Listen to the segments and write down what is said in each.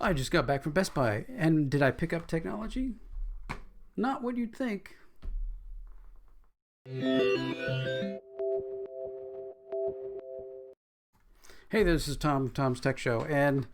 I just got back from Best Buy, and did I pick up technology? Not what you'd think. Hey, this is Tom's Tech Show, and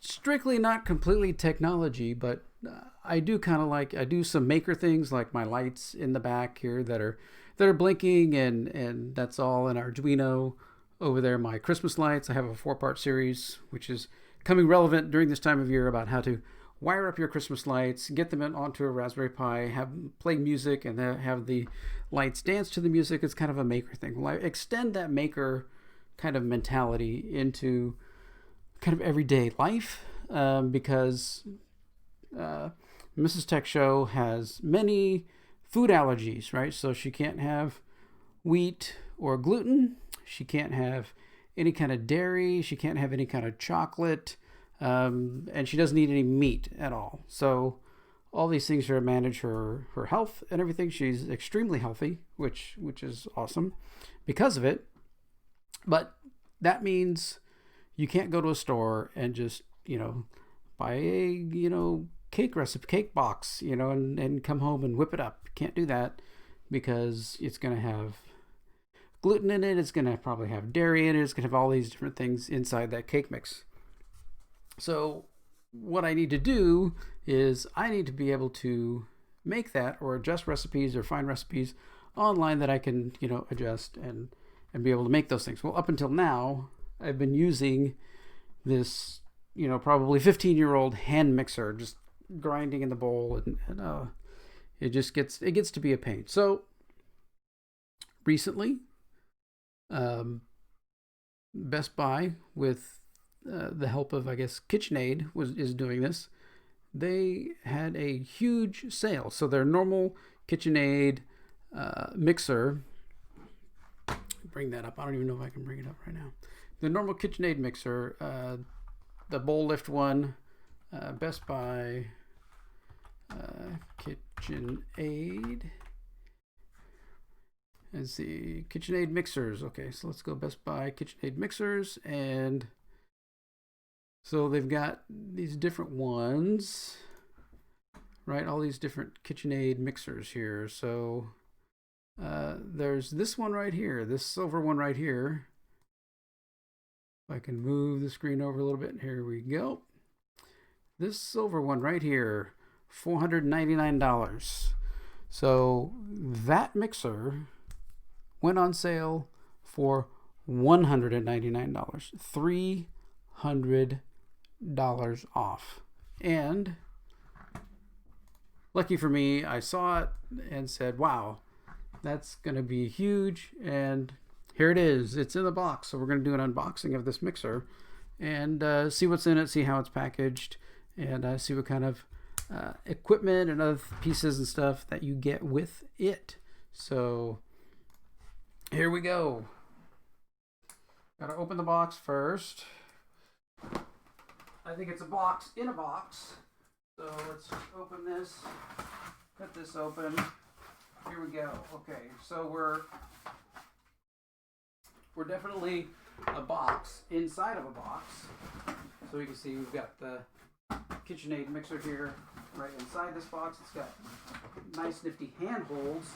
strictly not completely technology, but I do kind of I do some maker things like my lights in the back here that are blinking, and that's all an Arduino. Over there, my Christmas lights. I have a 4-part series, which is coming relevant during this time of year about how to wire up your Christmas lights, get them onto a Raspberry Pi, have play music, and then have the lights dance to the music. It's kind of a maker thing. Well, I extend that maker kind of mentality into kind of everyday life because Mrs. Tech Show has many food allergies, right? So she can't have wheat or gluten. She can't have any kind of dairy. She can't have any kind of chocolate. And she doesn't eat any meat at all. So all these things are to manage her health and everything. She's extremely healthy, which is awesome because of it. But that means you can't go to a store and just, buy a, cake recipe, cake box, and come home and whip it up. You can't do that because it's going to have gluten in it. It's going to probably have dairy in it. It's going to have all these different things inside that cake mix. So what I need to do is I need to be able to make that or adjust recipes or find recipes online that I can, adjust and be able to make those things. Well, up until now, I've been using this, probably 15-year-old hand mixer, just grinding in the bowl, and it gets to be a pain. So recently, Best Buy, with the help of, I guess, KitchenAid is doing this. They had a huge sale. So their normal KitchenAid mixer, bring that up. I don't even know if I can bring it up right now. The normal KitchenAid mixer, the bowl lift one, Best Buy KitchenAid. Let's see, KitchenAid mixers. Okay, so let's go Best Buy KitchenAid mixers, and so they've got these different ones, right? All these different KitchenAid mixers here. So there's this one right here, this silver one right here. If I can move the screen over a little bit, here we go. This silver one right here, $499. So that mixer went on sale for $199, $300 off. And lucky for me, I saw it and said, wow, that's going to be huge. And here it is. It's in the box. So we're going to do an unboxing of this mixer and see what's in it, see how it's packaged, and see what kind of equipment and other pieces and stuff that you get with it. So here we go. Gotta open the box first. I think it's a box in a box. So let's open this, cut this open. Here we go. Okay, so we're definitely a box inside of a box. So you can see we've got the KitchenAid mixer here right inside this box. It's got nice nifty handholds.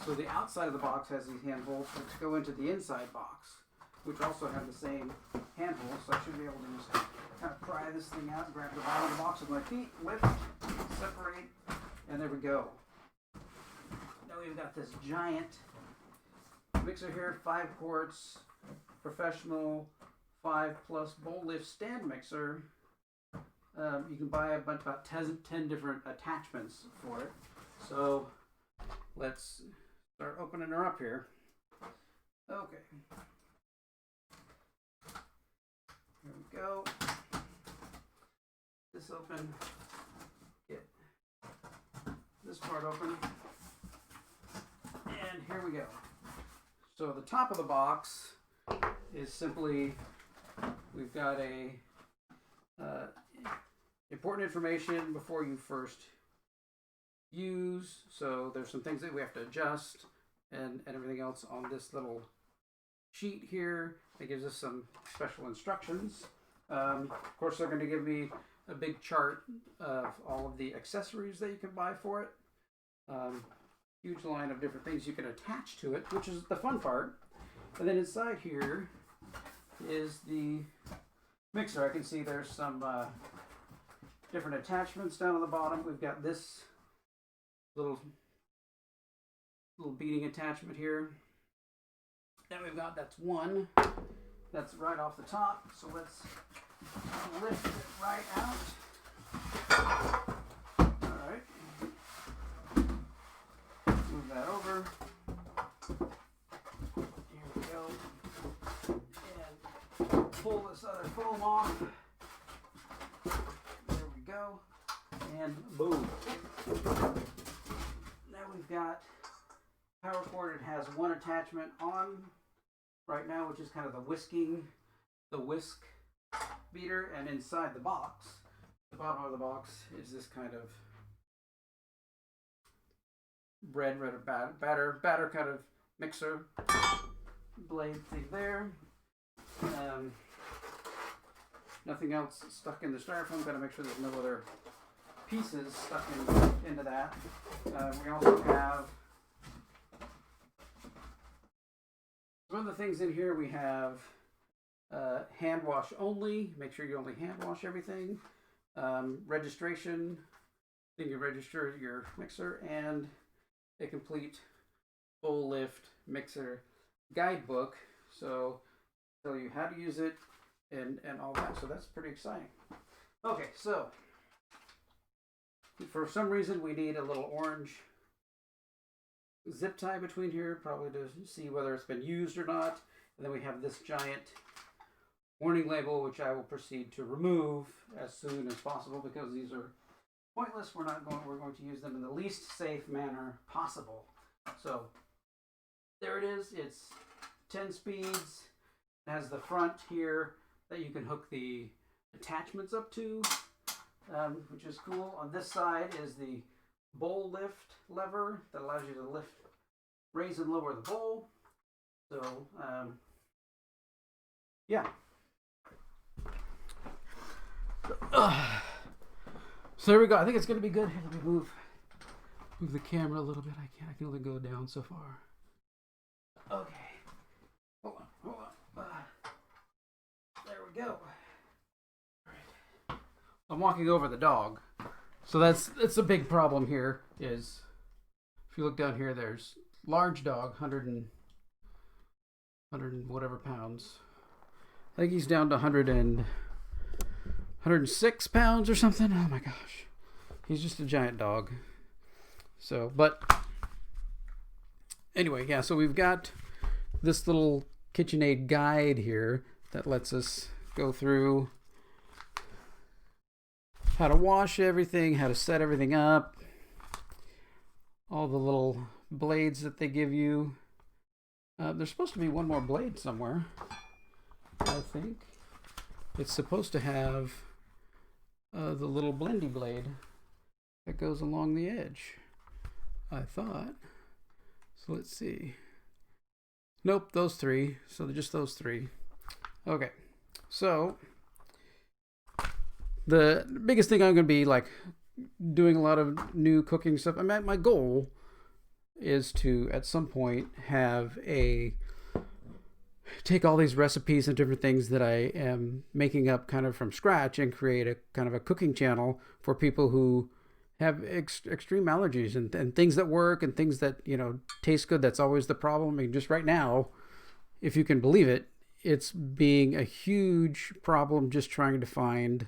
So the outside of the box has these handholds that go into the inside box, which also have the same handholds. So I should be able to just kind of pry this thing out, grab the bottom of the box with my feet, lift, separate, and there we go. Now we've got this giant mixer here, 5 quarts, professional 5+ bowl lift stand mixer. You can buy about 10 different attachments for it. So let's start opening her up here. Okay. Here we go. This open. Get this part open. And here we go. So the top of the box is simply, we've got a important information before you first use. So there's some things that we have to adjust and everything else on this little sheet here. It gives us some special instructions. Of course, they're going to give me a big chart of all of the accessories that you can buy for it. Huge line of different things you can attach to it, which is the fun part. And then inside here is the mixer. I can see there's some different attachments down on the bottom. We've got this little beading attachment here. Then we've got, that's one. That's right off the top. So let's lift it right out. Alright. Move that over. Here we go. And pull this other foam off. There we go. And boom. Now we've got power cord. It has one attachment on right now, which is kind of the whisk beater, and inside the box, the bottom of the box, is this kind of batter kind of mixer blade thing there. Nothing else stuck in the styrofoam. Got to make sure there's no other pieces stuck into that. We also have some other things in here. We have hand wash only. Make sure you only hand wash everything. Registration. Then you register your mixer, and a complete full lift mixer guidebook. So tell you how to use it and all that. So that's pretty exciting. Okay, so for some reason we need a little orange zip tie between here, probably to see whether it's been used or not. And then we have this giant warning label, which I will proceed to remove as soon as possible because these are pointless. We're going to use them in the least safe manner possible. So there it is. It's 10 speeds. It has the front here that you can hook the attachments up to, which is cool. On this side is the bowl lift lever that allows you to raise and lower the bowl. So yeah. So there we go. I think it's going to be good. Here, let me move the camera a little bit. I can only go down so far. Okay. Hold on. There we go. All right. I'm walking over the dog. So that's a big problem here is if you look down here, there's large dog, 100 and whatever pounds. I think he's down to 106 pounds or something. Oh my gosh. He's just a giant dog. So, but anyway, yeah, so we've got this little KitchenAid guide here that lets us go through how to wash everything, how to set everything up, all the little blades that they give you. There's supposed to be one more blade somewhere, I think. It's supposed to have the little blendy blade that goes along the edge, I thought. So let's see. Nope, those three. So they're just those three. Okay, so the biggest thing I'm going to be like doing a lot of new cooking stuff. I mean, my goal is to at some point have take all these recipes and different things that I am making up kind of from scratch and create a kind of a cooking channel for people who have extreme allergies and things that work and things that, you know, taste good. That's always the problem. I mean, just right now, if you can believe it, it's being a huge problem just trying to find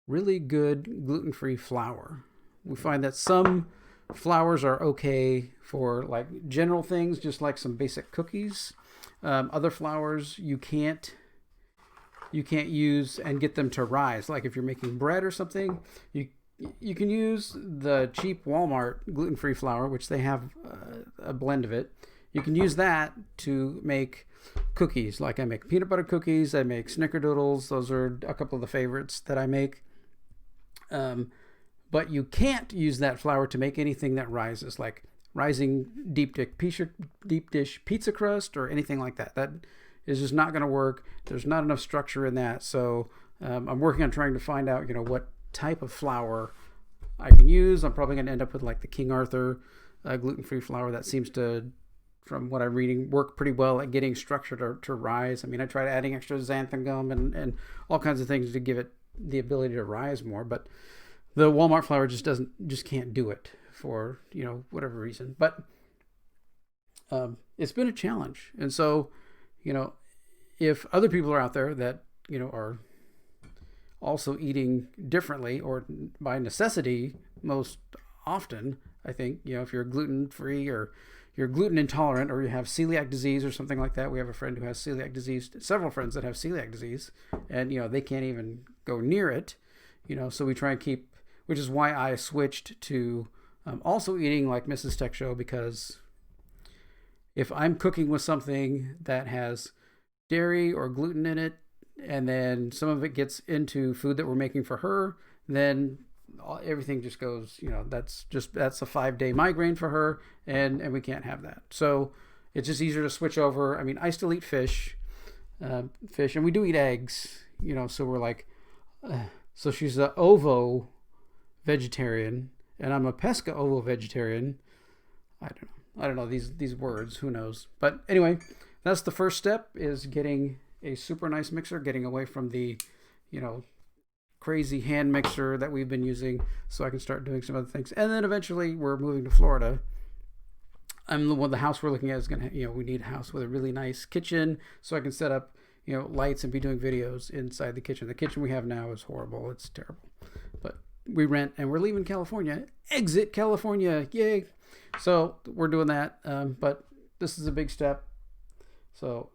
really good gluten-free flour. We find that some flours are okay for like general things, just like some basic cookies. Other flours you can't use and get them to rise. Like if you're making bread or something, you can use the cheap Walmart gluten-free flour, which they have a blend of it. You can use that to make cookies. Like I make peanut butter cookies, I make snickerdoodles. Those are a couple of the favorites that I make. But you can't use that flour to make anything that rises, like rising deep dish pizza crust or anything like that. That is just not going to work. There's not enough structure in that. So I'm working on trying to find out, you know, type of flour I can use. I'm probably going to end up with like the King Arthur gluten-free flour. That seems to, from what I'm reading, work pretty well at getting structure to rise. I mean, I tried adding extra xanthan gum and all kinds of things to give it the ability to rise more, but the Walmart flour just can't do it for, whatever reason. But it's been a challenge. And so, if other people are out there that, are also eating differently or by necessity most often, I think, if you're gluten-free or you're gluten intolerant or you have celiac disease or something like that. We have a friend who has celiac disease, several friends that have celiac disease, and, they can't even go near it, so we try and keep, which is why I switched to also eating like Mrs. Tech Show, because if I'm cooking with something that has dairy or gluten in it, and then some of it gets into food that we're making for her, then everything just goes, that's a 5-day migraine for her, and we can't have that. So it's just easier to switch over. I mean, I still eat fish, and we do eat eggs, so we're like, so she's a ovo vegetarian, and I'm a pesca ovo vegetarian. I don't know these words, who knows? But anyway, that's the first step, is getting a super nice mixer, getting away from the, crazy hand mixer that we've been using, so I can start doing some other things. And then eventually we're moving to Florida. The house we're looking at is going to, we need a house with a really nice kitchen, so I can set up, lights and be doing videos inside the kitchen. The kitchen we have now is horrible. It's terrible. But we rent, and we're leaving California. Exit California. Yay. So we're doing that. But this is a big step. So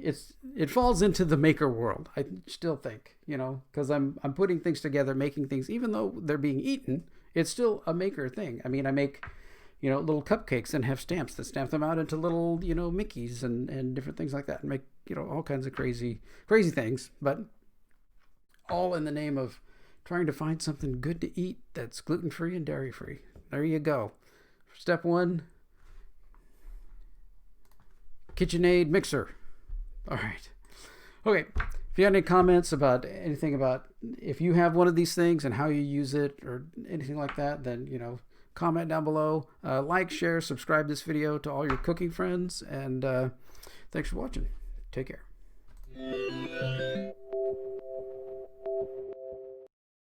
it falls into the maker world, I still think, because I'm putting things together, making things, even though they're being eaten, it's still a maker thing. I mean, I make, little cupcakes and have stamps that stamp them out into little, Mickeys and different things like that, and make, all kinds of crazy things, but all in the name of trying to find something good to eat that's gluten-free and dairy-free. There you go. Step 1, KitchenAid mixer. All right. Okay. If you have any comments about anything about if you have one of these things and how you use it or anything like that, then, comment down below. Like, share, subscribe this video to all your cooking friends. And thanks for watching. Take care.